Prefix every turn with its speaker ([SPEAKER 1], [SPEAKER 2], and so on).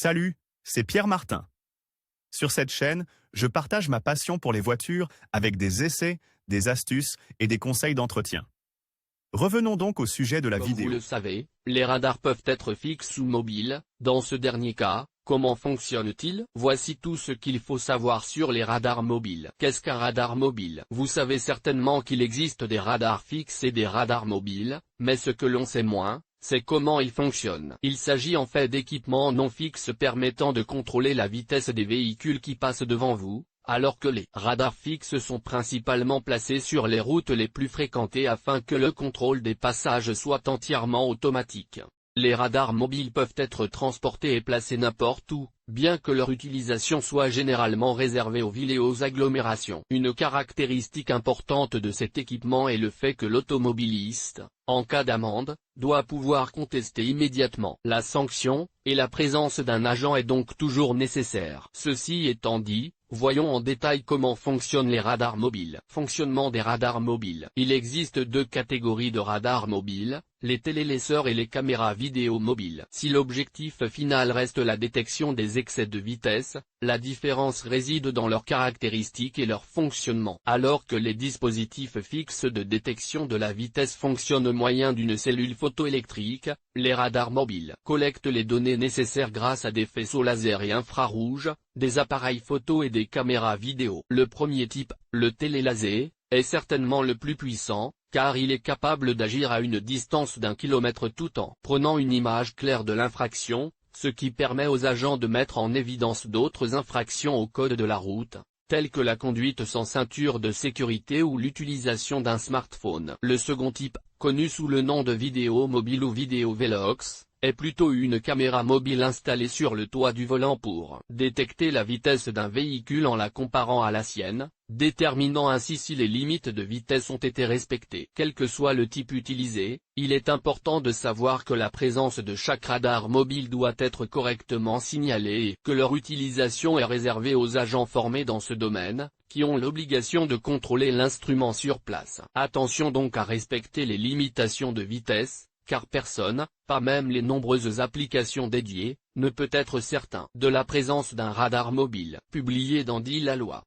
[SPEAKER 1] Salut, c'est Pierre Martin. Sur cette chaîne, je partage ma passion pour les voitures avec des essais, des astuces et des conseils d'entretien. Revenons donc au sujet de la
[SPEAKER 2] Comme vous
[SPEAKER 1] vidéo.
[SPEAKER 2] le savez, les radars peuvent être fixes ou mobiles. Dans ce dernier cas, comment fonctionne-t-il? Voici tout ce qu'il faut savoir sur les radars mobiles. Qu'est-ce qu'un radar mobile? Vous savez certainement qu'il existe des radars fixes et des radars mobiles, mais ce que l'on sait moins, c'est comment ils fonctionnent. Il s'agit en fait d'équipements non fixes permettant de contrôler la vitesse des véhicules qui passent devant vous, alors que les radars fixes sont principalement placés sur les routes les plus fréquentées afin que le contrôle des passages soit entièrement automatique. Les radars mobiles peuvent être transportés et placés n'importe où, bien que leur utilisation soit généralement réservée aux villes et aux agglomérations. Une caractéristique importante de cet équipement est le fait que l'automobiliste, en cas d'amende, doit pouvoir contester immédiatement la sanction, et la présence d'un agent est donc toujours nécessaire. Ceci étant dit, voyons en détail comment fonctionnent les radars mobiles. Fonctionnement des radars mobiles. Il existe deux catégories de radars mobiles, les télélaisseurs et les caméras vidéo mobiles. Si l'objectif final reste la détection des excès de vitesse, la différence réside dans leurs caractéristiques et leur fonctionnement. Alors que les dispositifs fixes de détection de la vitesse fonctionnent au moyen d'une cellule photoélectrique, les radars mobiles collectent les données nécessaires grâce à des faisceaux laser et infrarouges, des appareils photo et des caméras vidéo. Le premier type, le télélaser, est certainement le plus puissant, car il est capable d'agir à une distance d'1 kilomètre tout en prenant une image claire de l'infraction, ce qui permet aux agents de mettre en évidence d'autres infractions au code de la route, telles que la conduite sans ceinture de sécurité ou l'utilisation d'un smartphone. Le second type, connu sous le nom de vidéo mobile ou vidéo Velox, est plutôt une caméra mobile installée sur le toit du volant pour détecter la vitesse d'un véhicule en la comparant à la sienne, déterminant ainsi si les limites de vitesse ont été respectées. Quel que soit le type utilisé, il est important de savoir que la présence de chaque radar mobile doit être correctement signalée et que leur utilisation est réservée aux agents formés dans ce domaine, qui ont l'obligation de contrôler l'instrument sur place. Attention donc à respecter les limitations de vitesse, car personne, pas même les nombreuses applications dédiées, ne peut être certain de la présence d'un radar mobile. Publié dans la loi.